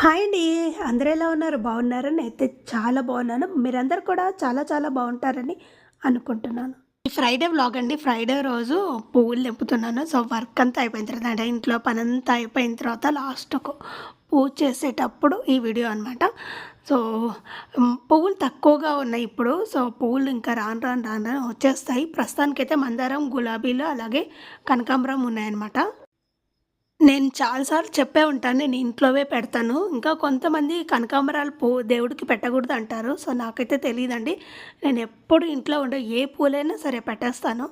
Hi అండి. అందరూ ఎలా ఉన్నారు? బాగున్నారా? నేనైతే చాలా బాగున్నాను. మీరందరూ కూడా చాలా చాలా బాగుంటారని అనుకుంటున్నాను. ఈ ఫ్రైడే వ్లాగ్ అండి. ఫ్రైడే రోజు పువ్వులు తెంపుతున్నాను. సో, వర్క్ అంతా అయిపోయిన తర్వాత అంటే ఇంట్లో పనంతా అయిపోయిన తర్వాత లాస్ట్‌కు పూజ చేసేటప్పుడు ఈ వీడియో అనమాట. సో, పువ్వులు తక్కువగా ఉన్నాయి ఇప్పుడు. సో, పువ్వులు ఇంకా రాను రాను రాను రాను వచ్చేస్తాయి. ప్రస్తుతానికైతే మందారం, గులాబీలు అలాగే కనకాంబరం ఉన్నాయన్నమాట. నేను చాలా సార్లు చెప్పే ఉంటాను. నేను ఇంట్లోవే పెడతాను. ఇంకా కొంతమంది కనకాంబరాలు దేవుడికి పెట్టకూడదు అంటారు. సో, నాకైతే తెలీదండి. నేనెప్పుడు ఇంట్లో ఉండే ఏ పూలైనా సరే పెట్టేస్తాను.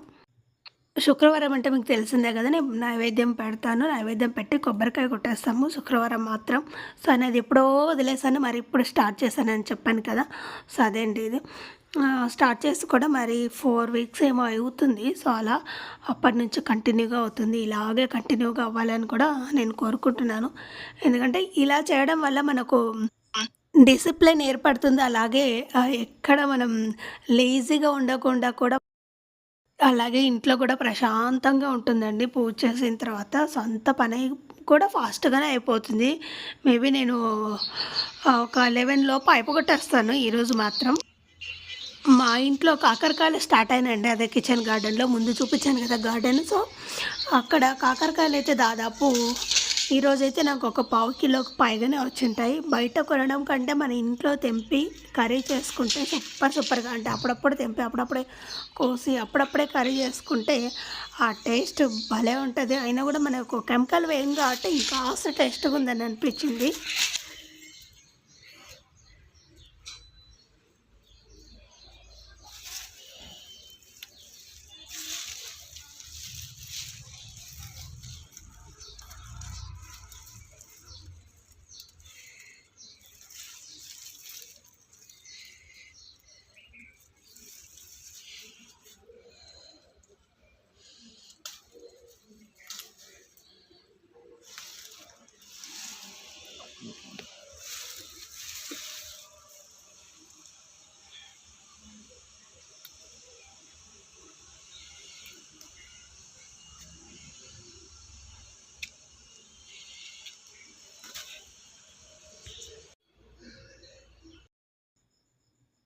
శుక్రవారం అంటే మీకు తెలిసిందే గదా! నేను నైవేద్యం పెడతాను. నైవేద్యం పెట్టి కొబ్బరికాయ కొట్టేస్తాము శుక్రవారం మాత్రం. సో, అనేది ఎప్పుడో వదిలేసాను. మరి ఇప్పుడు స్టార్ట్ చేశానని చెప్పాను కదా! సో, అదే అండి ఇది. స్టార్ట్ చేసి కూడా మరి 4 వీక్స్ ఏమో అవుతుంది. సో, అలా అప్పటినుంచి కంటిన్యూగా అవుతుంది. ఇలాగే కంటిన్యూగా అవ్వాలని కూడా నేను కోరుకుంటున్నాను. ఎందుకంటే ఇలా చేయడం వల్ల మనకు డిసిప్లిన్ ఏర్పడుతుంది. అలాగే ఎక్కడ మనం లేజీగా ఉండకుండా కూడా అలాగే ఇంట్లో కూడా ప్రశాంతంగా ఉంటుందండి పూజ చేసిన తర్వాత. సొంత పని కూడా ఫాస్ట్‌గానే అయిపోతుంది. మేబీ నేను ఒక 11 లోపు అయిపోగొట్టేస్తాను ఈరోజు మాత్రం. మా ఇంట్లో కాకరకాయలు స్టార్ట్ అయినాయండి. అదే కిచెన్ గార్డెన్‌లో ముందు చూపించాను కదా గార్డెన్. సో, అక్కడ కాకరకాయలైతే దాదాపు ఈరోజైతే నాకు ఒక పావు కిలోకి పైగానే వచ్చుంటాయి. బయట కొనడం కంటే మన ఇంట్లో తెంపి కర్రీ చేసుకుంటే సూపర్‌గా అంటే అప్పుడప్పుడు తెంపి, అప్పుడప్పుడే కోసి, అప్పుడప్పుడే కర్రీ చేసుకుంటే ఆ టేస్ట్ భలే ఉంటది. అయినా కూడా మనకు కెమికల్ వేయం కాబట్టి ఇంకాస్త టేస్ట్‌గా ఉందని అనిపించింది.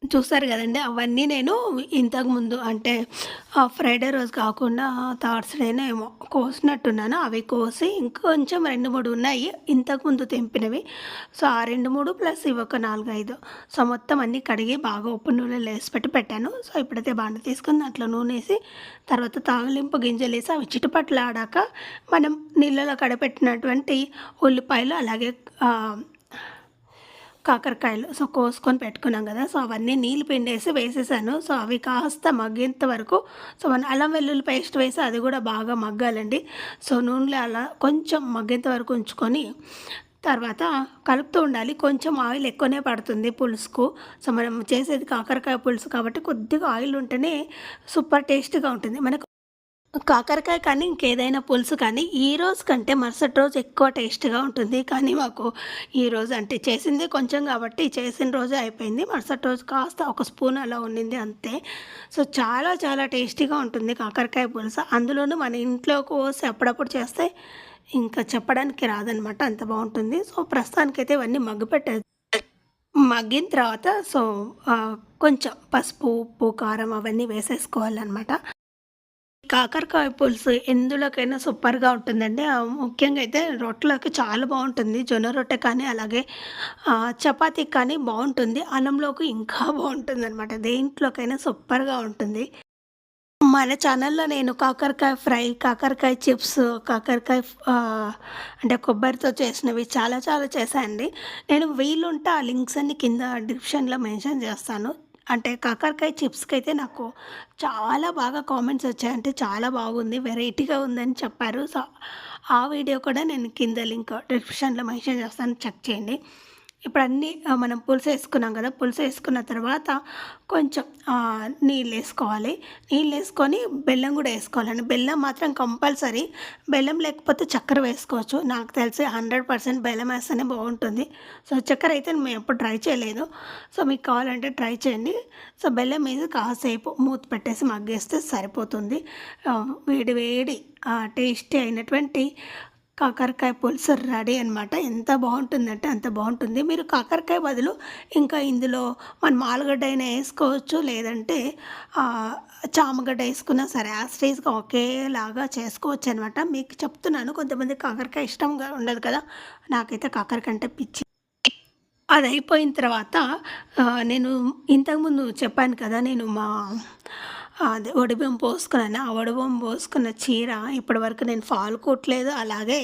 చూసారు గదండీ! అవన్నీ నేను ఇంతకుముందు అంటే ఫ్రైడే రోజు కాకుండా థర్స్‌డేనో ఏమో కోసినట్టున్నాను. అవి కోసి ఇంకొంచెం 2, 3 ఉన్నాయి ఇంతకుముందు తెంపినవి. సో, ఆ 2, 3 ప్లస్ ఇవి ఒక 4, 5 సో, మొత్తం అన్నీ కడిగి బాగా ఉప్పు నూనెలో ఏసి పెట్టి పెట్టాను. సో, ఇప్పుడైతే బాండీ తీసుకొని దాంట్లో నూనేసి తర్వాత తాలింపు గింజలేసి అవి చిటపటలాడాక మనం నీళ్ళలో కడపెట్టినటువంటి ఉల్లిపాయలు అలాగే ఆహ్ కాకరకాయలు సో, కోసుకొని పెట్టుకున్నాం గదా! సో, అవన్నీ నీళ్ళు పిండేసి వేసేసాను. సో, అవి కాస్త మగ్గేంత వరకు సో, మన అల్లం వెల్లుల్లి పేస్ట్ వేసి అది గూడా బాగా మగ్గాలండి. సో, నూనెలో అలా కొంచెం మగ్గేంత వరకు ఉంచుకొని తర్వాత కలుపుతూ ఉండాలి. కొంచెం ఆయిల్ ఎక్కువనే పడుతుంది పులుసుకు. సో, మనం చేసేది కాకరకాయ పులుసు కాబట్టి కొద్దిగా ఆయిల్ ఉంటేనే సూపర్ టేస్ట్‌గా ఉంటుంది. మనకు కాకరకాయ కానీ, ఇంకేదైనా పులుసు కానీ, ఈ రోజు కంటే మరుసటి రోజు ఎక్కువ టేస్ట్‌గా ఉంటుంది. కానీ మాకు ఈరోజు అంటే చేసిందే కొంచెం కాబట్టి, చేసిన రోజే అయిపోయింది. మరుసటి రోజు కాస్త ఒక స్పూన్ అలా ఉండింది అంతే. సో, చాలా చాలా టేస్టీగా ఉంటుంది కాకరకాయ పులుసు. అందులోనూ మన ఇంట్లో కోసి అప్పుడప్పుడు చేస్తే ఇంకా చెప్పడానికి రాదనమాట. అంత బావుంటుంది. సో, ప్రస్తుతానికైతే ఇవన్నీ మగ్గిన తర్వాత సో, కొంచెం పసుపు, ఉప్పు, కారం అవన్నీ వేసేసుకోవాలనమాట. కాకరకాయ పులుసు ఎందులోకైనా సూపర్‌గా ఉంటుందండి. ముఖ్యంగా అయితే రొట్టెలోకి చాలా బావుంటుంది. జొన్న రొట్టె కానీ, అలాగే చపాతీకి కానీ బావుంటుంది. అన్నంలోకి ఇంకా బావుంటుందనమాట. దేంట్లోకైనా సూపర్‌గా ఉంటుంది. మన ఛానల్‌లో నేను కాకరకాయ ఫ్రై, కాకరకాయ చిప్స్, అంటే కొబ్బరితో చేసినవి చాలా చాలా చేశా అండి. నేను వీలుంటే ఆ లింక్స్ అన్ని కింద డిస్క్రిప్షన్‌లో మెన్షన్ చేస్తాను. అంటే కాకరకాయ చిప్స్‌కైతే నాకు చాలా బాగా కామెంట్స్ వచ్చాయి. అంటే చాలా బాగుంది, వెరైటీగా ఉందని చెప్పారు. సో, ఆ వీడియో కూడా నేను కింద లింక్ డిస్క్రిప్షన్‌లో మెన్షన్ చేస్తాను. చెక్ చేయండి. ఇప్పుడు అన్నీ మనం పులుసేసుకున్నాం కదా! పులుసేసుకున్న తర్వాత కొంచెం నీళ్ళేసుకోవాలి. నీళ్ళేసుకొని బెల్లం గూడా ఏసుకోవాలండి. బెల్లం మాత్రం కంపల్సరీ. బెల్లం లేకపోతే చక్కెర వేసుకోవచ్చు. నాకు తెలిసి 100% బెల్లం ఏస్తేనే బావుంటుంది. సో, చక్కెర అయితే మేము ఎప్పుడు ట్రై చేయలేదు. సో, మీకు కావాలంటే ట్రై చేయండి. సో, బెల్లం ఏసి కాసేపు మూత పెట్టేసి మగ్గేస్తే సరిపోతుంది. వేడి వేడి టేస్టీ అయినటువంటి కాకరకాయ పులుసు రెడీ అనమాట. ఎంత బాగుంటుందంటే అంత బాగుంటుంది. మీరు కాకరకాయ బదులు ఇంకా ఇందులో మనం ఆలుగడ్డ అయినా వేసుకోవచ్చు, లేదంటే చామగడ్డ వేసుకున్నా సరే యాస్టీస్గా ఒకేలాగా చేసుకోవచ్చు అనమాట. మీకు చెప్తున్నాను, కొంతమంది కాకరకాయ ఇష్టంగా ఉండదు కదా, నాకైతే కాకరకాయ అంటే పిచ్చి. అది అయిపోయిన తర్వాత నేను ఇంతకుముందు చెప్పాను కదా, నేను అదే ఒడిబియ్యం పోసుకున్నాను. ఆ ఒడిబియ్యం పోసుకున్న చీర ఇప్పటివరకు నేను ఫాల్ కుట్టలేదు, అలాగే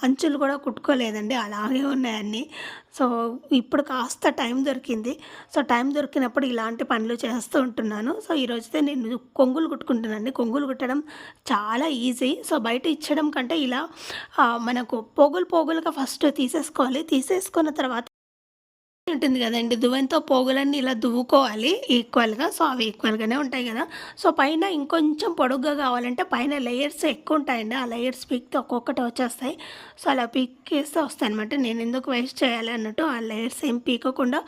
అంచులు కూడా కుట్టుకోలేదండి, అలాగే ఉన్నాయన్నీ. సో ఇప్పుడు కాస్త టైం దొరికింది. సో టైం దొరికినప్పుడు ఇలాంటి పనులు చేస్తూ ఉంటున్నాను. సో ఈరోజైతే నేను కొంగులు కుట్టుకుంటున్నానండి. కొంగులు కుట్టడం చాలా ఈజీ. సో బయట ఇచ్చడం కంటే ఇలా మనకు పోగులు పోగులుగా ఫస్ట్ తీసేసుకోవాలి. తీసేసుకున్న తర్వాత ఉంటుంది కదండీ, దువ్వెనతో పోగులన్నీ ఇలా దువ్వుకోవాలి ఈక్వల్‌గా. సో అవి ఈక్వల్‌గానే ఉంటాయి కదా. సో పైన ఇంకొంచెం పొడుగ్గా కావాలంటే పైన లేయర్స్ ఎక్కువ ఉంటాయండి. ఆ లేయర్స్ పీకితే ఒక్కొక్కటి వచ్చేస్తాయి. సో అలా పీకేస్తే వస్తాయన్నమాట. నేను ఎందుకు వేస్ట్ చేయాలి అన్నట్టు ఆ లేయర్స్ ఏం పీకకుండా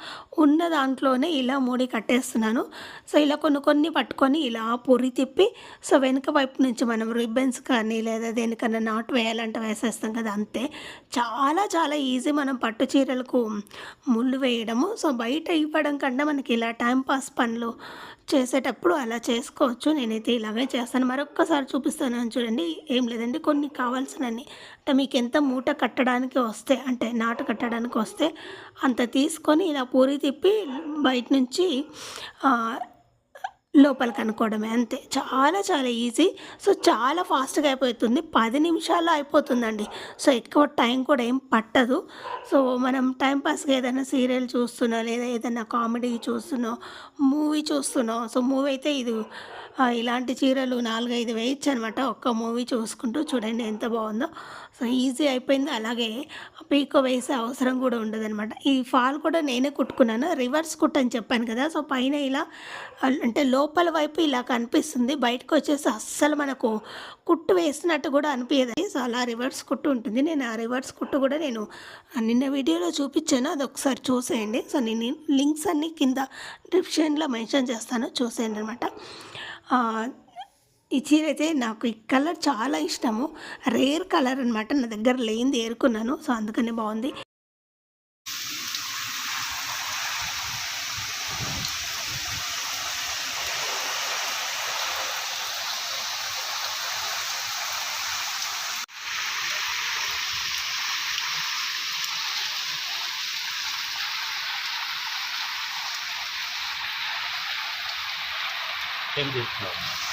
ఉన్న దాంట్లోనే ఇలా మూడి కట్టేస్తున్నాను. సో ఇలా కొన్ని కొన్ని పట్టుకొని ఇలా పొరి తిప్పి, సో వెనుక వైపు నుంచి మనం రిబ్బన్స్ కానీ లేదా దేనికన్నా నాటు వేయాలంటే వేసేస్తాం కదా, అంతే. చాలా చాలా ఈజీ మనం పట్టు చీరలకు ముళ్ళు వేయడము. సో బయట ఇవ్వడం కంటే మనకి ఇలా టైం పాస్ పనులు చేసేటప్పుడు అలా చేసుకోవచ్చు. నేనైతే ఇలాగే చేస్తాను. మరొక్కసారి చూపిస్తాను చూడండి. ఏం లేదండి, కొన్ని కావాల్సినన్ని అంటే మీకు ఎంత మూట కట్టడానికి వస్తే, అంటే నాటు కట్టడానికి వస్తే అంత తీసుకొని ఇలా పూరి తిప్పి బయట నుంచి లోపలికి అనుకోవడమే, అంతే. చాలా చాలా ఈజీ. సో చాలా ఫాస్ట్గా అయిపోతుంది. 10 నిమిషాల్లో అయిపోతుందండి. సో ఎక్కువ టైం కూడా ఏం పట్టదు. సో మనం టైంపాస్గా ఏదైనా సీరియల్ చూస్తున్నా, లేదా ఏదైనా కామెడీ చూస్తున్నా, మూవీ చూస్తున్నాం. సో మూవీ అయితే ఇది ఇలాంటి చీరలు 4, 5 వేయచ్చు అనమాట. ఒక్క మూవీ చూసుకుంటూ చూడండి ఎంత బాగుందో. సో ఈజీ అయిపోయింది. అలాగే పీకో వేసే అవసరం కూడా ఉండదనమాట. ఈ ఫాల్ కూడా నేనే కుట్టుకున్నాను. రివర్స్ కుట్ అని చెప్పాను కదా. సో పైన ఇలా అంటే లోపల వైపు ఇలా కనిపిస్తుంది, బయటకు వచ్చేసి అస్సలు మనకు కుట్టు వేసినట్టు కూడా అనిపించదు. సో అలా రివర్స్ కుట్టు ఉంటుంది. నేను ఆ రివర్స్ కుట్టు కూడా నేను నిన్న వీడియోలో చూపించాను, అది ఒకసారి చూసేయండి. సో నేను లింక్స్ అన్నీ కింద డిస్క్రిప్షన్లో మెన్షన్ చేస్తాను, చూసేయండి అనమాట. ఈ చీర అయితే నాకు ఈ కలర్ చాలా ఇష్టము. రేర్ కలర్ అనమాట, నా దగ్గర లేనిది ఏరుకున్నాను. సో అందుకనే బాగుంది. ఏం చేస్తున్నావు?